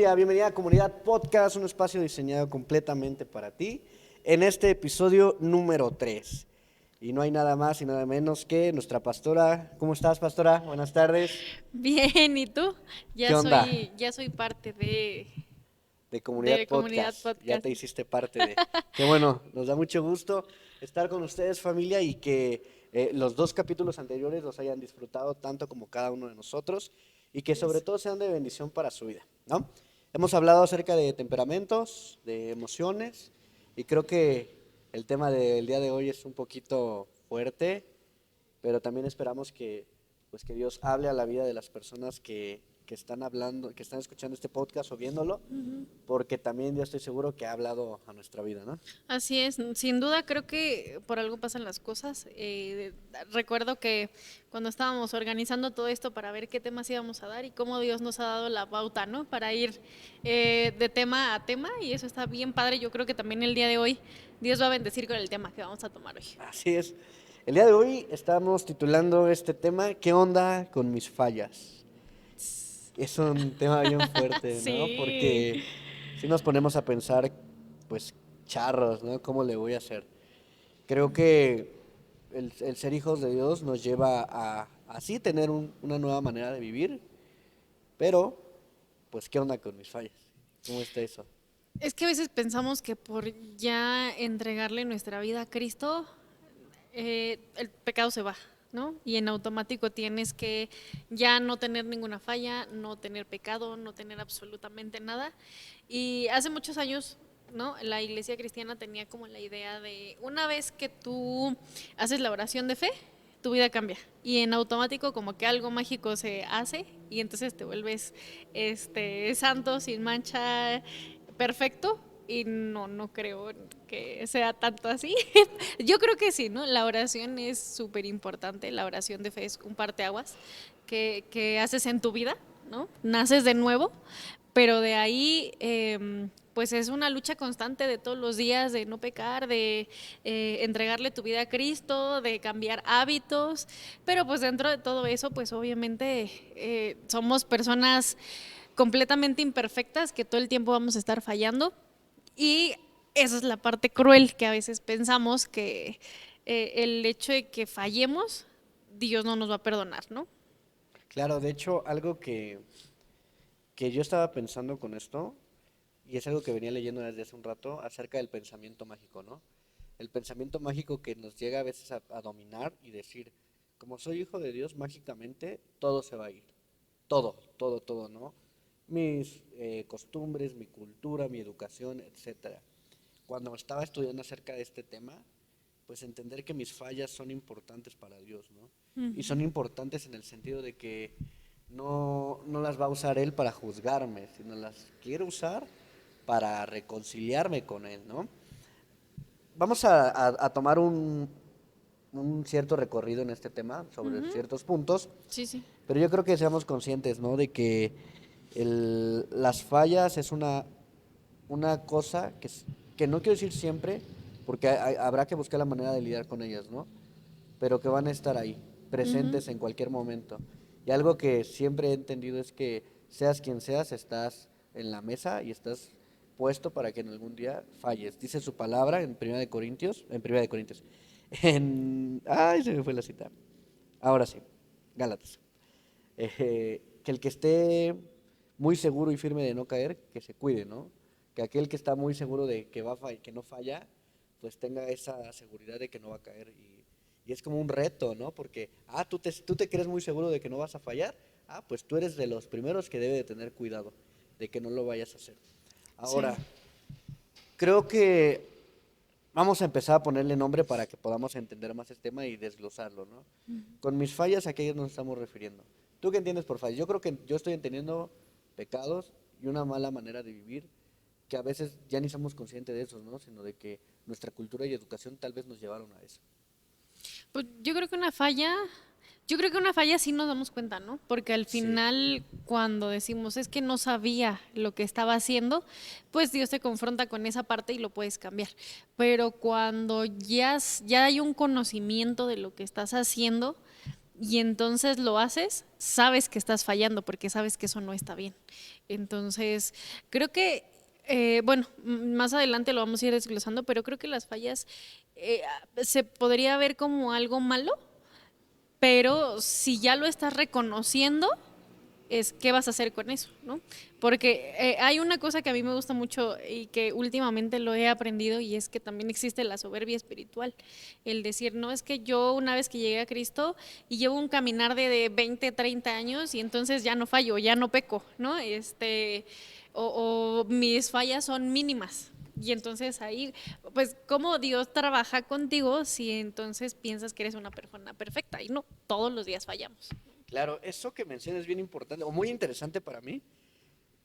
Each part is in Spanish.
familia, bienvenida a Comunidad Podcast, un espacio diseñado completamente para ti, en este episodio número 3. Y no hay nada más y nada menos que nuestra pastora. ¿Cómo estás, pastora? Buenas tardes. Bien, ¿y tú? ¿Qué Ya onda? soy, ya soy parte De Comunidad de Comunidad Podcast, ya Podcast. te hiciste parte de. Qué bueno, nos da mucho gusto estar con ustedes, familia, y que los dos capítulos anteriores los hayan disfrutado tanto como cada uno de nosotros y que sobre Yes. todo sean de bendición para su vida, ¿no? Hemos hablado acerca de temperamentos, de emociones, y creo que el tema del día de hoy es un poquito fuerte, pero también esperamos que, pues, que Dios hable a la vida de las personas que están hablando, que están escuchando este podcast o viéndolo, porque también yo estoy seguro que ha hablado a nuestra vida, ¿no? Así es, sin duda creo que por algo pasan las cosas. Recuerdo que cuando estábamos organizando todo esto para ver qué temas íbamos a dar y cómo Dios nos ha dado la pauta, ¿no? Para ir de tema a tema y eso está bien padre. Yo creo que también el día de hoy Dios va a bendecir con el tema que vamos a tomar hoy. Así es. El día de hoy estamos titulando este tema, ¿qué onda con mis fallas? Es un tema bien fuerte, ¿no? Sí. Porque si nos ponemos a pensar, pues, charros, ¿no? ¿Cómo le voy a hacer? Creo que el ser hijos de Dios nos lleva a así tener una nueva manera de vivir, pero, pues, ¿qué onda con mis fallas? ¿Cómo está eso? Es que a veces pensamos que por ya entregarle nuestra vida a Cristo, el pecado se va, ¿no? Y en automático tienes que ya no tener ninguna falla, no tener pecado, no tener absolutamente nada. Y hace muchos años, ¿no? La iglesia cristiana tenía como la idea de una vez que tú haces la oración de fe, tu vida cambia y en automático como que algo mágico se hace y entonces te vuelves santo sin mancha perfecto y no creo que sea tanto así. Yo creo que sí, ¿no? La oración es súper importante, la oración de fe es un parteaguas que haces en tu vida, ¿no? Naces de nuevo, pero de ahí pues es una lucha constante de todos los días de no pecar, de entregarle tu vida a Cristo, de cambiar hábitos, pero pues dentro de todo eso pues obviamente somos personas completamente imperfectas que todo el tiempo vamos a estar fallando y esa es la parte cruel que a veces pensamos que el hecho de que fallemos, Dios no nos va a perdonar, ¿no? Claro, de hecho, algo que yo estaba pensando con esto, y es algo que venía leyendo desde hace un rato, acerca del pensamiento mágico, ¿no? El pensamiento mágico que nos llega a veces a dominar y decir, como soy hijo de Dios, mágicamente todo se va a ir. Todo, todo, todo, ¿no? Mis costumbres, mi cultura, mi educación, etcétera. Cuando estaba estudiando acerca de este tema, pues entender que mis fallas son importantes para Dios, ¿no? Y son importantes en el sentido de que no las va a usar Él para juzgarme, sino las quiere usar para reconciliarme con Él, ¿no? Vamos a tomar un cierto recorrido en este tema sobre ciertos puntos, Sí, sí. pero yo creo que seamos conscientes, ¿no? De que las fallas es una cosa que no quiero decir siempre, porque habrá que buscar la manera de lidiar con ellas, ¿no? Pero que van a estar ahí, presentes en cualquier momento. Y algo que siempre he entendido es que seas quien seas, estás en la mesa y estás puesto para que en algún día falles. Dice su palabra en Primera de Corintios, ay, se me fue la cita. Ahora sí, Gálatas. Que el que esté muy seguro y firme de no caer, que se cuide, ¿no? Que aquel que está muy seguro de que que no falla, pues tenga esa seguridad de que no va a caer. Y es como un reto, ¿no? Porque, tú te crees muy seguro de que no vas a fallar, pues tú eres de los primeros que debe de tener cuidado de que no lo vayas a hacer. Sí. Ahora, creo que vamos a empezar a ponerle nombre para que podamos entender más este tema y desglosarlo, ¿no? Con mis fallas, ¿a qué nos estamos refiriendo? ¿Tú qué entiendes por fallas? Yo creo que yo estoy entendiendo pecados y una mala manera de vivir que a veces ya ni somos conscientes de eso, ¿no? Sino de que nuestra cultura y educación tal vez nos llevaron a eso. Pues yo creo que una falla sí nos damos cuenta, ¿no? Porque al Sí, final cuando decimos es que no sabía lo que estaba haciendo, pues Dios te confronta con esa parte y lo puedes cambiar. Pero cuando ya hay un conocimiento de lo que estás haciendo, y entonces lo haces, sabes que estás fallando porque sabes que eso no está bien. Entonces, creo que, bueno, más adelante lo vamos a ir desglosando, pero creo que las fallas se podría ver como algo malo, pero si ya lo estás reconociendo, es qué vas a hacer con eso, ¿no? Porque hay una cosa que a mí me gusta mucho y que últimamente lo he aprendido y es que también existe la soberbia espiritual. El decir, no es que yo una vez que llegué a Cristo y llevo un caminar de 20, 30 años y entonces ya no fallo, ya no peco, ¿no? O mis fallas son mínimas. Y entonces ahí, pues, ¿cómo Dios trabaja contigo si entonces piensas que eres una persona perfecta? Y no, todos los días fallamos. Claro, eso que mencionas es bien importante o muy interesante para mí.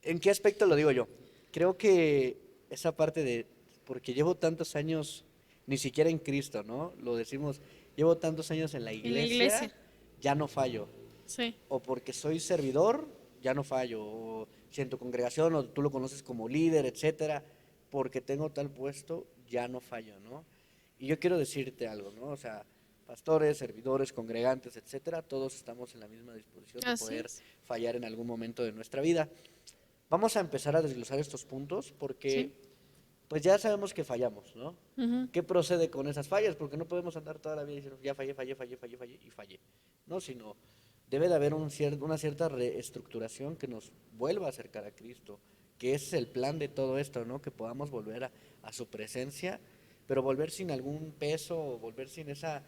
¿En qué aspecto lo digo yo? Creo que esa parte de, porque llevo tantos años, ni siquiera en Cristo, ¿no? Lo decimos, llevo tantos años en la En la iglesia, iglesia, ya no fallo. sí. O porque soy servidor, ya no fallo. O si en tu congregación o tú lo conoces como líder, etcétera, porque tengo tal puesto, ya no fallo, ¿no? Y yo quiero decirte algo, ¿no? O sea, pastores, servidores, congregantes, etcétera, todos estamos en la misma disposición de Así poder es. fallar en algún momento de nuestra vida. Vamos a empezar a desglosar estos puntos porque Sí. pues ya sabemos que fallamos, ¿no? Ujú. ¿Qué procede con esas fallas? Porque no podemos andar toda la vida diciendo, ya fallé, fallé, fallé, fallé, fallé y fallé, ¿no? Sino debe de haber una cierta reestructuración que nos vuelva a acercar a Cristo, que ese es el plan de todo esto, ¿no? Que podamos volver a su presencia, pero volver sin algún peso, o volver sin esa,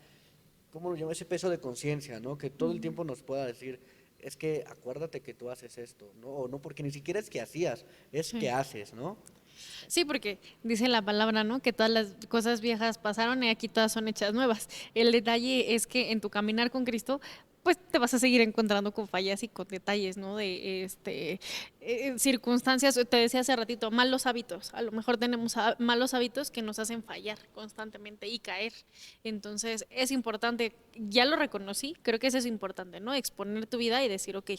¿cómo lo llamo? Ese peso de conciencia, ¿no? Que todo el tiempo nos pueda decir, es que acuérdate que tú haces esto, ¿no? O no, porque ni siquiera es que hacías, es que Sí. haces, ¿no? Sí, porque dice la palabra, ¿no? Que todas las cosas viejas pasaron y aquí todas son hechas nuevas. El detalle es que en tu caminar con Cristo, pues te vas a seguir encontrando con fallas y con detalles, ¿no? De circunstancias, te decía hace ratito, malos hábitos. A lo mejor tenemos malos hábitos que nos hacen fallar constantemente y caer. Entonces, es importante, ya lo reconocí, creo que eso es importante, ¿no? Exponer tu vida y decir, ok,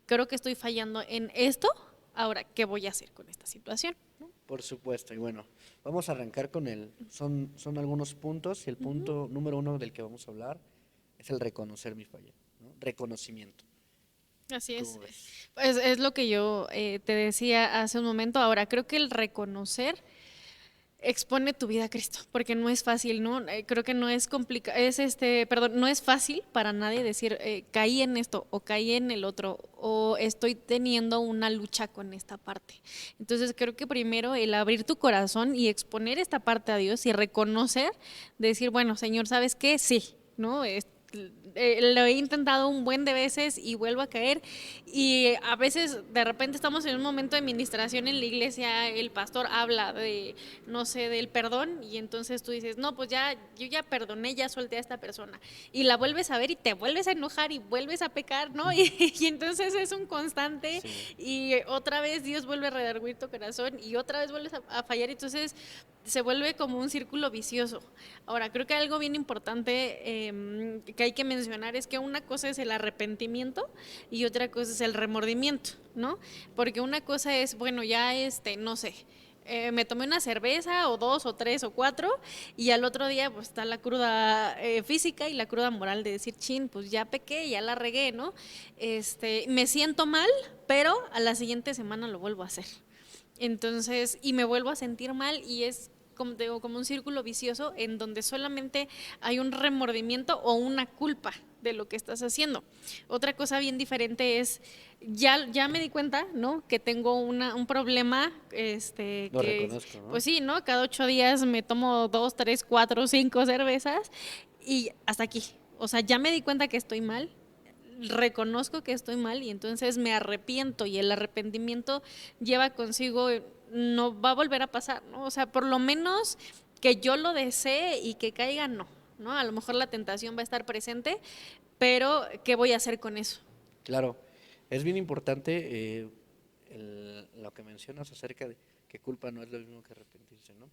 creo que estoy fallando en esto, ahora, ¿qué voy a hacer con esta situación? Por supuesto, y bueno, vamos a arrancar con son algunos puntos, y el punto número uno del que vamos a hablar es el reconocer mi falla, ¿no? Reconocimiento. Así es. ¿Cómo ves? Pues es lo que yo te decía hace un momento. Ahora, creo que el reconocer expone tu vida a Cristo, porque no es fácil, ¿no? Creo que no es complicado, perdón, no es fácil para nadie decir caí en esto o caí en el otro o estoy teniendo una lucha con esta parte. Entonces creo que primero el abrir tu corazón y exponer esta parte a Dios y reconocer, decir, bueno, Señor, ¿sabes qué? Sí, ¿no? Lo he intentado un buen de veces y vuelvo a caer y a veces de repente estamos en un momento de administración en la iglesia, el pastor habla de, no sé, del perdón y entonces tú dices, no, pues ya, yo ya perdoné, ya solté a esta persona y la vuelves a ver y te vuelves a enojar y vuelves a pecar, ¿no? Y entonces es un constante Sí, y otra vez Dios vuelve a redarguir tu corazón y otra vez vuelves a fallar, entonces se vuelve como un círculo vicioso. Ahora, creo que algo bien importante que hay que mencionar es que una cosa es el arrepentimiento y otra cosa es el remordimiento, ¿no? Porque una cosa es, bueno, ya no sé, me tomé una cerveza o dos o tres o cuatro y al otro día pues está la cruda física y la cruda moral de decir, chin, pues ya pequé, ya la regué, ¿no? Me siento mal, pero a la siguiente semana lo vuelvo a hacer. Entonces, y me vuelvo a sentir mal y es como, digo, como un círculo vicioso en donde solamente hay un remordimiento o una culpa de lo que estás haciendo. Otra cosa bien diferente es, ya me di cuenta, ¿no? Que tengo un problema, lo reconozco, ¿no? pues sí, ¿no? Cada 8 días me tomo 2, 3, 4, 5 cervezas y hasta aquí. O sea, ya me di cuenta que estoy mal, reconozco que estoy mal y entonces me arrepiento y el arrepentimiento lleva consigo, no va a volver a pasar, ¿no? O sea, por lo menos que yo lo desee y que caiga, no, ¿no? A lo mejor la tentación va a estar presente, pero ¿qué voy a hacer con eso? Claro, es bien importante lo que mencionas acerca de que culpa no es lo mismo que arrepentirse, ¿no?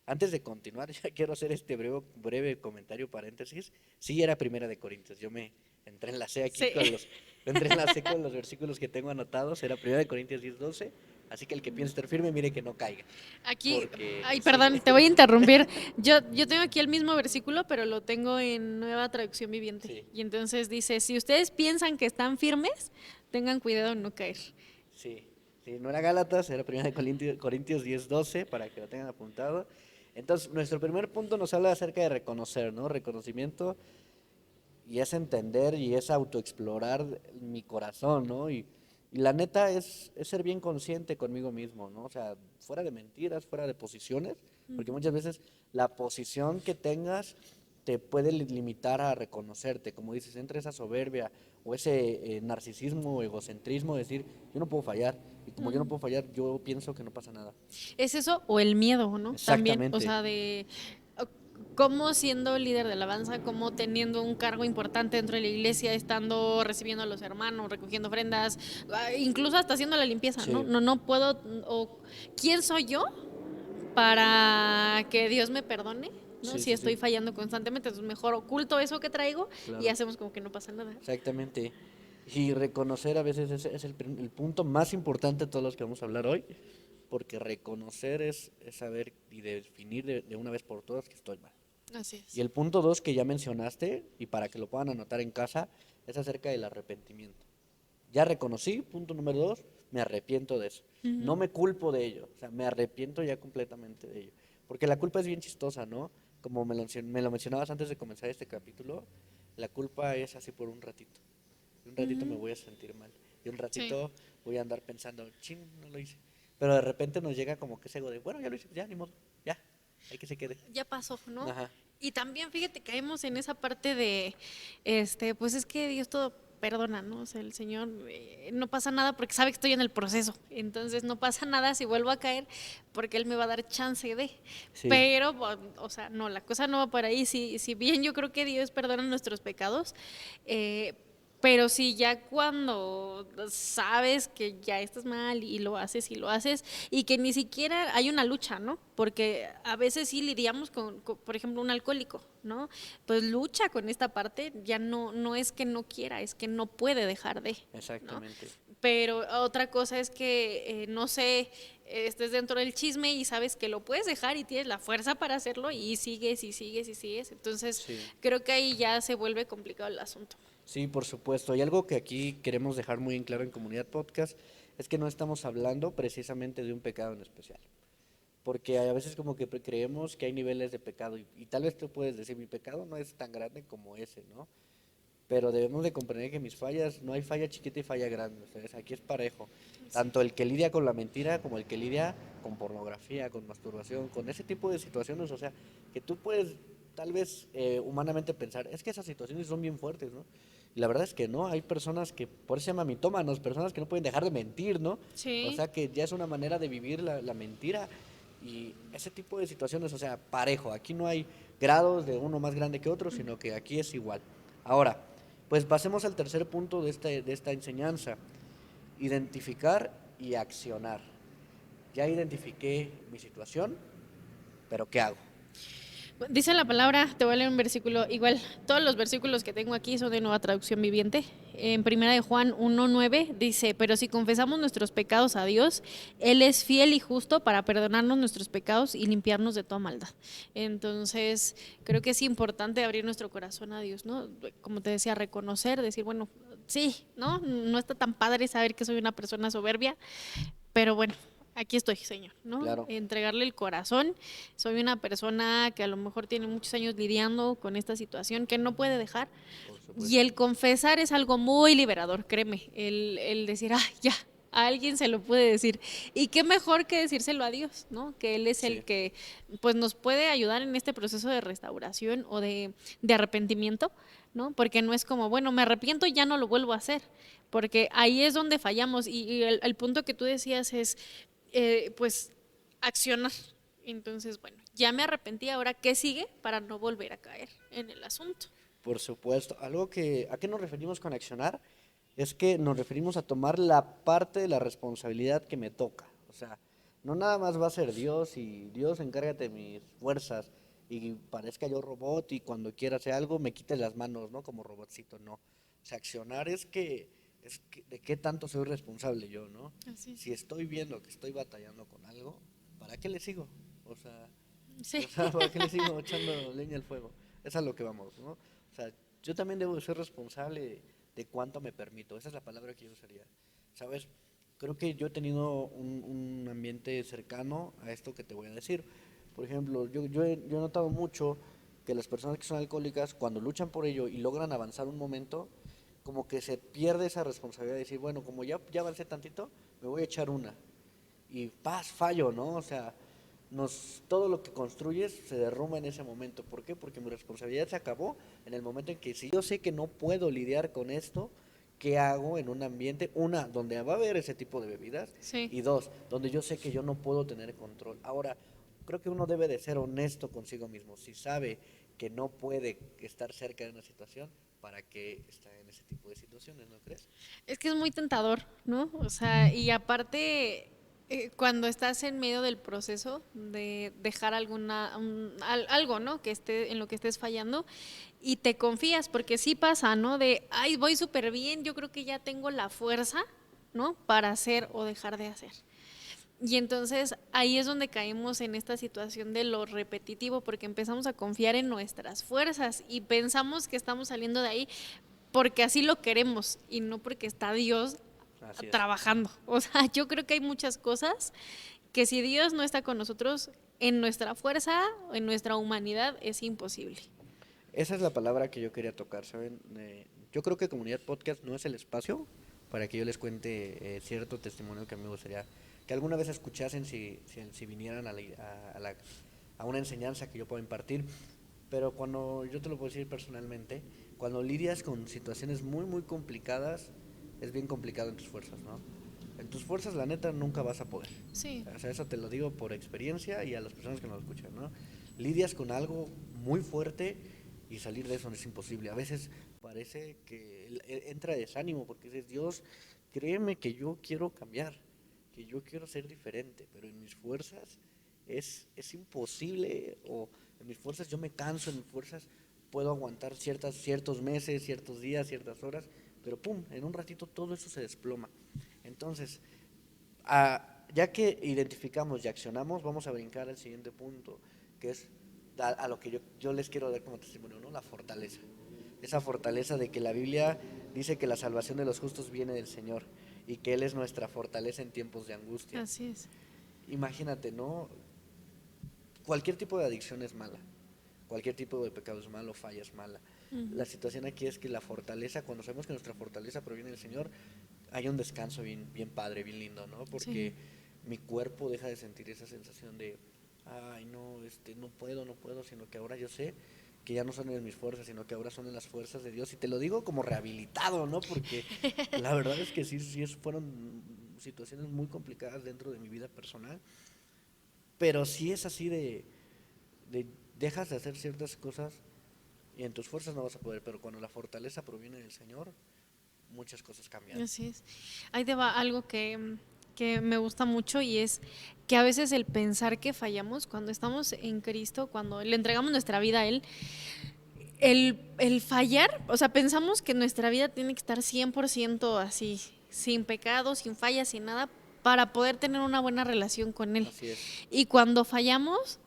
Antes de continuar, ya quiero hacer este breve comentario paréntesis. Sí, era Primera de Corintios. Yo me entrelacé aquí Sí. con los, me entrelacé con los versículos que tengo anotados. Era Primera de Corintios 10:12. Así que el que piense estar firme, mire que no caiga. Aquí, Porque, ay, sí, perdón, te voy a interrumpir. Yo tengo aquí el mismo versículo, pero lo tengo en Nueva Traducción Viviente. sí, Y entonces dice, si ustedes piensan que están firmes, tengan cuidado en no caer. sí. Sí, no era Gálatas, era 1 Corintios 10:12, para que lo tengan apuntado. Entonces, nuestro primer punto nos habla acerca de reconocer, ¿no? Reconocimiento y es entender y es autoexplorar mi corazón, ¿no? Y la neta es ser bien consciente conmigo mismo, ¿no? O sea, fuera de mentiras, fuera de posiciones, porque muchas veces la posición que tengas te puede limitar a reconocerte, como dices, entre esa soberbia o ese narcisismo o egocentrismo, decir, yo no puedo fallar, y como yo no puedo fallar, yo pienso que no pasa nada. Es eso o el miedo, ¿no? También, o Exactamente, sea, de cómo siendo líder de alabanza, cómo teniendo un cargo importante dentro de la iglesia, estando recibiendo a los hermanos, recogiendo ofrendas, incluso hasta haciendo la limpieza, ¿no? sí, No puedo, o ¿quién soy yo para que Dios me perdone? ¿No? sí, Si sí, estoy sí, fallando constantemente, entonces mejor oculto eso que traigo y claro. hacemos como que no pasa nada. Exactamente. Y reconocer a veces es el punto más importante de todos los que vamos a hablar hoy, porque reconocer es saber y definir de una vez por todas que estoy mal. Así Y es. el punto dos que ya mencionaste, y para que lo puedan anotar en casa, es acerca del arrepentimiento. Ya reconocí, punto número dos, me arrepiento de eso. No me culpo de ello, o sea, me arrepiento ya completamente de ello. Porque la culpa es bien chistosa, ¿no? Como me lo mencionabas antes de comenzar este capítulo, la culpa es así por un ratito. Y un ratito me voy a sentir mal. Y un Sí. ratito voy a andar pensando, ching, no lo hice. Pero de repente nos llega como que ese ego de, bueno, ya lo hice, ya, ni modo, ya, hay que se quede. Ya pasó, ¿no? Ajá, Y también, fíjate, caemos en esa parte de, pues es que Dios todo perdona, ¿no? O sea, el Señor no pasa nada porque sabe que estoy en el proceso. Entonces no pasa nada si vuelvo a caer porque Él me va a dar chance de. sí, Pero, o sea, no, la cosa no va por ahí. Si bien yo creo que Dios perdona nuestros pecados, eh, pero si ya cuando sabes que ya estás mal y lo haces, y que ni siquiera hay una lucha, ¿no? Porque a veces sí lidiamos con, por ejemplo, un alcohólico, ¿no? Pues lucha con esta parte, ya no es que no quiera, es que no puede dejar de, ¿no? exactamente. Pero otra cosa es que, no sé, estés dentro del chisme y sabes que lo puedes dejar y tienes la fuerza para hacerlo y sigues y sigues y sigues. Entonces, Sí. creo que ahí ya se vuelve complicado el asunto. Sí, por supuesto. Y algo que aquí queremos dejar muy en claro en Comunidad Podcast es que no estamos hablando precisamente de un pecado en especial. Porque a veces como que creemos que hay niveles de pecado y tal vez tú puedes decir, mi pecado no es tan grande como ese, ¿no? Pero debemos de comprender que mis fallas, no hay falla chiquita y falla grande, ¿sabes? Aquí es parejo. Tanto el que lidia con la mentira como el que lidia con pornografía, con masturbación, con ese tipo de situaciones, o sea, que tú puedes tal vez humanamente pensar, es que esas situaciones son bien fuertes, ¿no? Y la verdad es que no, hay personas que, por eso se llama mitómanos, personas que no pueden dejar de mentir, ¿no? O Sí. sea, que ya es una manera de vivir la mentira y ese tipo de situaciones, o sea, parejo, aquí no hay grados de uno más grande que otro, sino que aquí es igual. Ahora, pues pasemos al tercer punto de esta enseñanza, identificar y accionar. Ya identifiqué mi situación, pero ¿qué hago? Dice la palabra, te voy a leer un versículo, igual, todos los versículos que tengo aquí son de Nueva Traducción Viviente. En primera de Juan 1:9 dice, pero si confesamos nuestros pecados a Dios, Él es fiel y justo para perdonarnos nuestros pecados y limpiarnos de toda maldad. Entonces, creo que es importante abrir nuestro corazón a Dios, ¿no? Como te decía, reconocer, decir, bueno, sí, ¿no? No está tan padre saber que soy una persona soberbia, pero bueno, aquí estoy, Señor, ¿no? Claro, Entregarle el corazón. Soy una persona que a lo mejor tiene muchos años lidiando con esta situación que no puede dejar. por Y supuesto. el confesar es algo muy liberador, créeme. El decir, ah, ya, a alguien se lo puede decir. Y qué mejor que decírselo a Dios, ¿no? Que Él es el Sí, que pues nos puede ayudar en este proceso de restauración o de arrepentimiento, ¿no? Porque no es como, bueno, me arrepiento y ya no lo vuelvo a hacer. Porque ahí es donde fallamos. Y el punto que tú decías es, pues, accionar. Entonces, bueno, ya me arrepentí, ahora ¿qué sigue para no volver a caer en el asunto? por supuesto. Algo que, ¿a qué nos referimos con accionar? Es que nos referimos a tomar la parte de la responsabilidad que me toca. O sea, no nada más va a ser Dios y Dios encárgate de mis fuerzas y parezca yo robot y cuando quiera hacer algo me quite las manos, ¿no? Como robotcito, no. O sea, accionar es que de qué tanto soy responsable yo, ¿no? Así es. Si estoy viendo que estoy batallando con algo, ¿para qué le sigo? O sea, Sí. ¿para qué le sigo echando leña al fuego? Es a lo que vamos, ¿no? O sea, yo también debo de ser responsable de cuánto me permito. Esa es la palabra que yo usaría. ¿Sabes? Creo que yo he tenido un ambiente cercano a esto que te voy a decir. Por ejemplo, yo he notado mucho que las personas que son alcohólicas, cuando luchan por ello y logran avanzar un momento, como que se pierde esa responsabilidad de decir, bueno, como ya avancé tantito, me voy a echar una. Y paz, fallo, ¿no? O sea, todo lo que construyes se derrumba en ese momento. ¿Por qué? Porque mi responsabilidad se acabó en el momento en que si yo sé que no puedo lidiar con esto, ¿qué hago en un ambiente? Una, donde va a haber ese tipo de bebidas, Sí. y dos, donde yo sé que yo no puedo tener control. Ahora, creo que uno debe de ser honesto consigo mismo. Si sabe que no puede estar cerca de una situación, ¿para qué está en ese tipo de situaciones, no crees? Es que es muy tentador, ¿no? O sea, y aparte, cuando estás en medio del proceso de dejar algo, ¿no? Que esté en lo que estés fallando y te confías, porque sí pasa, ¿no? De, ay, voy súper bien, yo creo que ya tengo la fuerza, ¿no? Para hacer o dejar de hacer. Y entonces ahí es donde caemos en esta situación de lo repetitivo, porque empezamos a confiar en nuestras fuerzas y pensamos que estamos saliendo de ahí porque así lo queremos y no porque está Dios Así es. trabajando. O sea, yo creo que hay muchas cosas que si Dios no está con nosotros, en nuestra fuerza, en nuestra humanidad, es imposible. Esa es la palabra que yo quería tocar, ¿saben? Yo creo que Comunidad Podcast no es el espacio para que yo les cuente cierto testimonio que a mí me gustaría que alguna vez escuchasen si vinieran a una enseñanza que yo puedo impartir. Pero cuando, yo te lo puedo decir personalmente, cuando lidias con situaciones muy, muy complicadas, es bien complicado en tus fuerzas, ¿no? En tus fuerzas, la neta, nunca vas a poder. Sí, O sea, eso te lo digo por experiencia y a las personas que nos escuchan, ¿no? Lidias con algo muy fuerte y salir de eso no es imposible. A veces parece que entra desánimo porque dices, Dios, créeme que yo quiero cambiar, que yo quiero ser diferente, pero en mis fuerzas es imposible, o en mis fuerzas yo me canso, en mis fuerzas puedo aguantar ciertos meses, ciertos días, ciertas horas, pero pum, en un ratito todo eso se desploma. Entonces, ya que identificamos y accionamos, vamos a brincar al siguiente punto, que es a lo que yo les quiero dar como testimonio, ¿no? La fortaleza. Esa fortaleza de que la Biblia dice que la salvación de los justos viene del Señor y que Él es nuestra fortaleza en tiempos de angustia. así es. Imagínate, ¿no? Cualquier tipo de adicción es mala, cualquier tipo de pecado es malo, falla es mala. La situación aquí es que la fortaleza, cuando sabemos que nuestra fortaleza proviene del Señor, hay un descanso bien padre, bien lindo, ¿no? Sí, Porque mi cuerpo deja de sentir esa sensación de, ay, no, no puedo, sino que ahora yo sé que ya no son en mis fuerzas, sino que ahora son en las fuerzas de Dios. Y te lo digo como rehabilitado, ¿no? Porque la verdad es que fueron situaciones muy complicadas dentro de mi vida personal, pero sí es así de dejas de hacer ciertas cosas y en tus fuerzas no vas a poder, pero cuando la fortaleza proviene del Señor, muchas cosas cambian. así es. Ahí te va algo que me gusta mucho y es que a veces el pensar que fallamos cuando estamos en Cristo, cuando le entregamos nuestra vida a Él, el fallar, o sea, pensamos que nuestra vida tiene que estar 100% así, sin pecado, sin fallas, sin nada, para poder tener una buena relación con Él. Así es. Y cuando fallamos,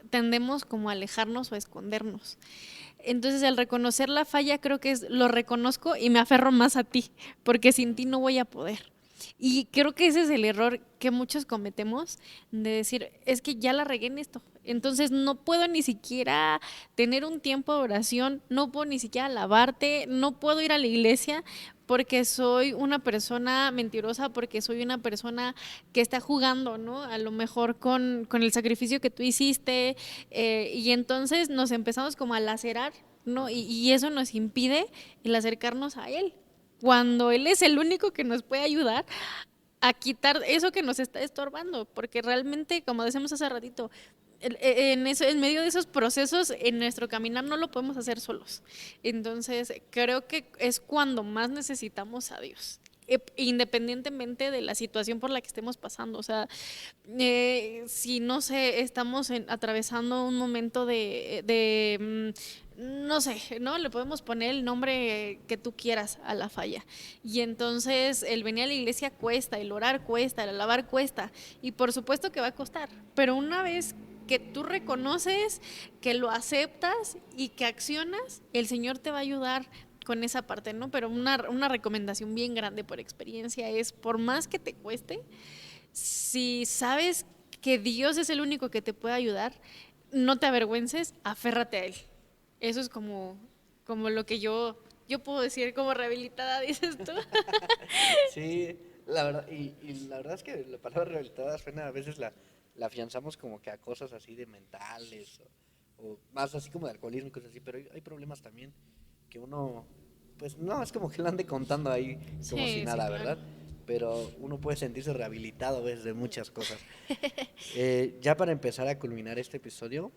tendemos como a alejarnos o a escondernos. Entonces, el reconocer la falla creo que es, lo reconozco y me aferro más a ti, porque sin ti no voy a poder. Y creo que ese es el error que muchos cometemos, de decir, es que ya la regué en esto. Entonces no puedo ni siquiera tener un tiempo de oración, no puedo ni siquiera alabarte, no puedo ir a la iglesia porque soy una persona mentirosa, porque soy una persona que está jugando, ¿no? A lo mejor con el sacrificio que tú hiciste, y entonces nos empezamos como a lacerar, ¿no? Y eso nos impide el acercarnos a Él, cuando Él es el único que nos puede ayudar a quitar eso que nos está estorbando, porque realmente, como decíamos hace ratito, en medio de esos procesos, en nuestro caminar no lo podemos hacer solos. Entonces, creo que es cuando más necesitamos a Dios. independientemente de la situación por la que estemos pasando. O sea, si no sé, estamos atravesando un momento no sé, ¿no? Le podemos poner el nombre que tú quieras a la falla. Y entonces el venir a la iglesia cuesta, el orar cuesta, el alabar cuesta. Y por supuesto que va a costar. Pero una vez que tú reconoces, que lo aceptas y que accionas, el Señor te va a ayudar con esa parte, ¿no? Pero una recomendación bien grande por experiencia es, por más que te cueste, si sabes que Dios es el único que te puede ayudar, no te avergüences, aférrate a Él. Eso es como lo que yo puedo decir como rehabilitada, dices tú. Sí, la verdad, y la verdad es que la palabra rehabilitada suena, a veces la afianzamos como que a cosas así de mentales o más así como de alcoholismo y cosas así, pero hay problemas también que uno, pues no, es como que lo ande contando ahí como si Sí, sí, nada, claro. ¿verdad? Pero uno puede sentirse rehabilitado a veces de muchas cosas. Ya para empezar a culminar este episodio,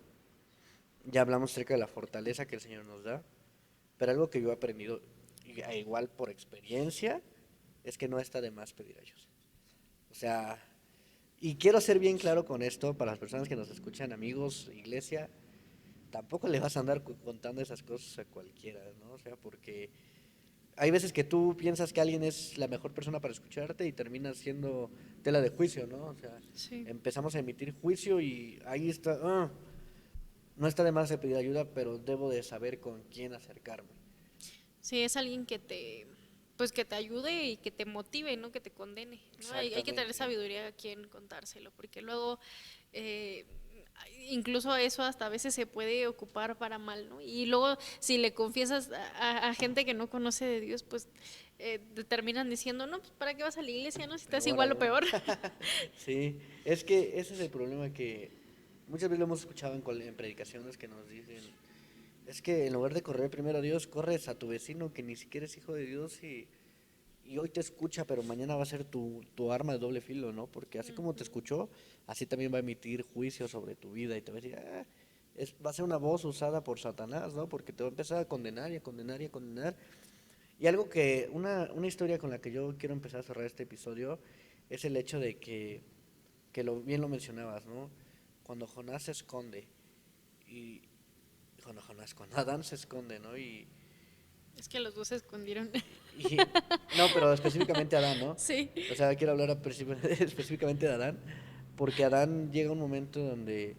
ya hablamos acerca de la fortaleza que el Señor nos da, pero algo que yo he aprendido, igual por experiencia, es que no está de más pedir ayuda. O sea, y quiero ser bien claro con esto para las personas que nos escuchan, amigos, iglesia, tampoco le vas a andar contando esas cosas a cualquiera, ¿no? O sea, porque hay veces que tú piensas que alguien es la mejor persona para escucharte y terminas siendo tela de juicio, ¿no? O sea, Sí. empezamos a emitir juicio y ahí está, no está de más de pedir ayuda, pero debo de saber con quién acercarme. Sí, es alguien que pues que te ayude y que te motive, no que te condene, ¿no? Hay que tener Exactamente. sabiduría a quien contárselo, porque luego eh, incluso eso hasta a veces se puede ocupar para mal, ¿no? Y luego si le confiesas a gente que no conoce de Dios, pues te terminan diciendo, no, pues ¿para qué vas a la iglesia, no? Si estás Peor igual o aún. peor. Sí, es que ese es el problema que muchas veces lo hemos escuchado en predicaciones que nos dicen, es que en lugar de correr primero a Dios, corres a tu vecino que ni siquiera es hijo de Dios y hoy te escucha, pero mañana va a ser tu arma de doble filo, ¿no? Porque así como te escuchó, así también va a emitir juicio sobre tu vida y te va a decir, va a ser una voz usada por Satanás, ¿no? Porque te va a empezar a condenar y a condenar y a condenar. Y algo una historia con la que yo quiero empezar a cerrar este episodio es el hecho de que bien lo mencionabas, ¿no? Cuando Jonás se esconde y cuando Adán se esconde, ¿no? Es que los dos se escondieron. No, pero específicamente Adán, ¿no? Sí. O sea, quiero hablar específicamente de Adán, porque Adán llega un momento donde,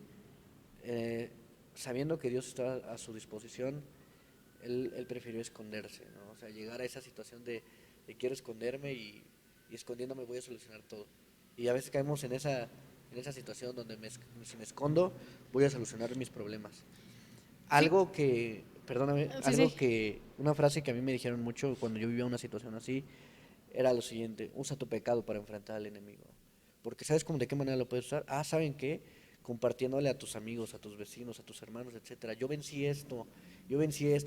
eh, sabiendo que Dios está a su disposición, él prefirió esconderse, ¿no? O sea, llegar a esa situación de quiero esconderme y escondiéndome voy a solucionar todo. Y a veces caemos en esa situación donde si me escondo voy a solucionar mis problemas. Sí, Perdóname, sí, sí. una frase que a mí me dijeron mucho cuando yo vivía una situación así, era lo siguiente: usa tu pecado para enfrentar al enemigo. Porque ¿sabes cómo de qué manera lo puedes usar? ¿Saben qué? Compartiéndole a tus amigos, a tus vecinos, a tus hermanos, etcétera. Yo vencí esto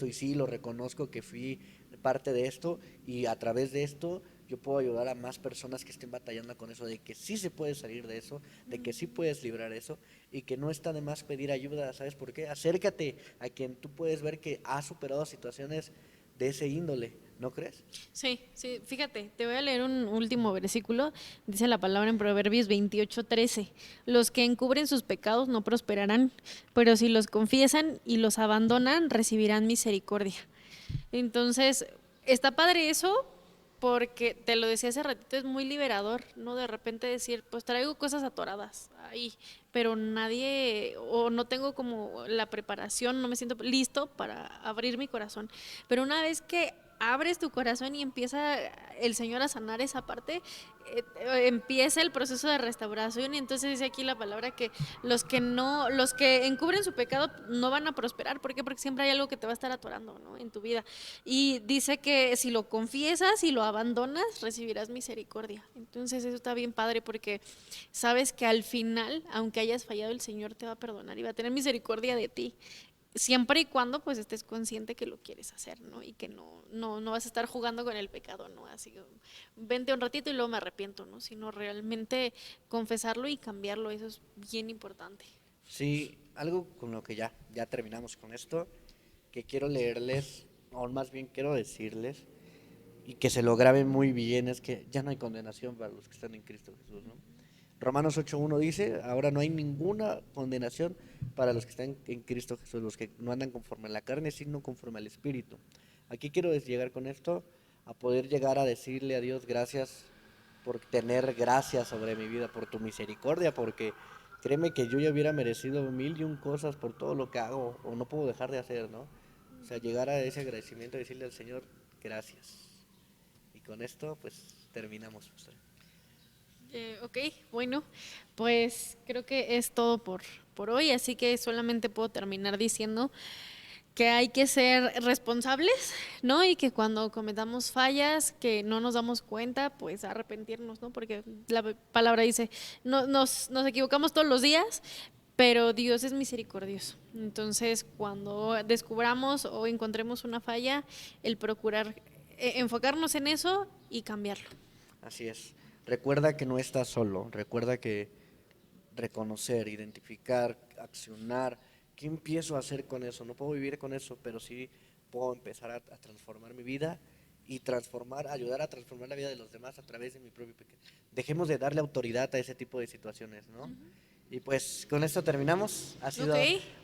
y sí, lo reconozco que fui parte de esto y a través de esto yo puedo ayudar a más personas que estén batallando con eso, de que sí se puede salir de eso, de que sí puedes librar eso y que no está de más pedir ayuda. ¿Sabes por qué? Acércate a quien tú puedes ver que ha superado situaciones de ese índole, ¿no crees? Sí, sí, fíjate, te voy a leer un último versículo. Dice la palabra en Proverbios 28:13. Los que encubren sus pecados no prosperarán, pero si los confiesan y los abandonan, recibirán misericordia. Entonces, está padre eso, porque te lo decía hace ratito, es muy liberador, ¿no? De repente decir, pues traigo cosas atoradas ahí, pero nadie, o no tengo como la preparación, no me siento listo para abrir mi corazón. Pero una vez que abres tu corazón y empieza el Señor a sanar esa parte, empieza el proceso de restauración y entonces dice aquí la palabra que los que encubren su pecado no van a prosperar. ¿Por qué? Porque siempre hay algo que te va a estar atorando, ¿no? En tu vida. Y dice que si lo confiesas y lo abandonas, recibirás misericordia. Entonces eso está bien padre porque sabes que al final, aunque hayas fallado, el Señor te va a perdonar y va a tener misericordia de ti. Siempre y cuando pues estés consciente que lo quieres hacer, ¿no? Y que no vas a estar jugando con el pecado, ¿no? Así, vente un ratito y luego me arrepiento, ¿no? Sino realmente confesarlo y cambiarlo, eso es bien importante. Sí, algo con lo que ya terminamos con esto, que quiero leerles, o más bien quiero decirles, y que se lo graben muy bien es que ya no hay condenación para los que están en Cristo Jesús, ¿no? Romanos 8:1 dice, ahora no hay ninguna condenación para los que están en Cristo Jesús, los que no andan conforme a la carne, sino conforme al Espíritu. Aquí quiero llegar con esto, a poder llegar a decirle a Dios gracias por tener gracia sobre mi vida, por tu misericordia, porque créeme que yo ya hubiera merecido 1001 cosas por todo lo que hago, o no puedo dejar de hacer, ¿no? O sea, llegar a ese agradecimiento y decirle al Señor, gracias. Y con esto, pues, terminamos, pastor. Ok, bueno, pues creo que es todo por hoy, así que solamente puedo terminar diciendo que hay que ser responsables, ¿no? Y que cuando cometamos fallas, que no nos damos cuenta, pues arrepentirnos, ¿no? Porque la palabra dice, no, nos equivocamos todos los días, pero Dios es misericordioso. Entonces, cuando descubramos o encontremos una falla, el procurar enfocarnos en eso y cambiarlo. Así es. Recuerda que no estás solo, recuerda que reconocer, identificar, accionar, ¿qué empiezo a hacer con eso? No puedo vivir con eso, pero sí puedo empezar a transformar mi vida y ayudar a transformar la vida de los demás a través de mi propio pequeño. Dejemos de darle autoridad a ese tipo de situaciones, ¿no? Y pues con esto terminamos. Ha Ok, sido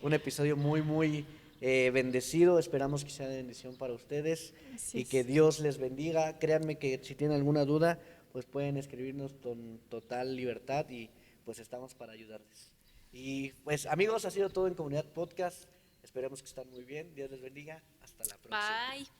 un episodio muy bendecido. Esperamos que sea de bendición para ustedes así y que es. Dios les bendiga. Créanme que si tienen alguna duda, pues pueden escribirnos con total libertad y pues estamos para ayudarles. Y pues amigos, ha sido todo en Comunidad Podcast. Esperemos que estén muy bien. Dios les bendiga. Hasta la próxima. Bye.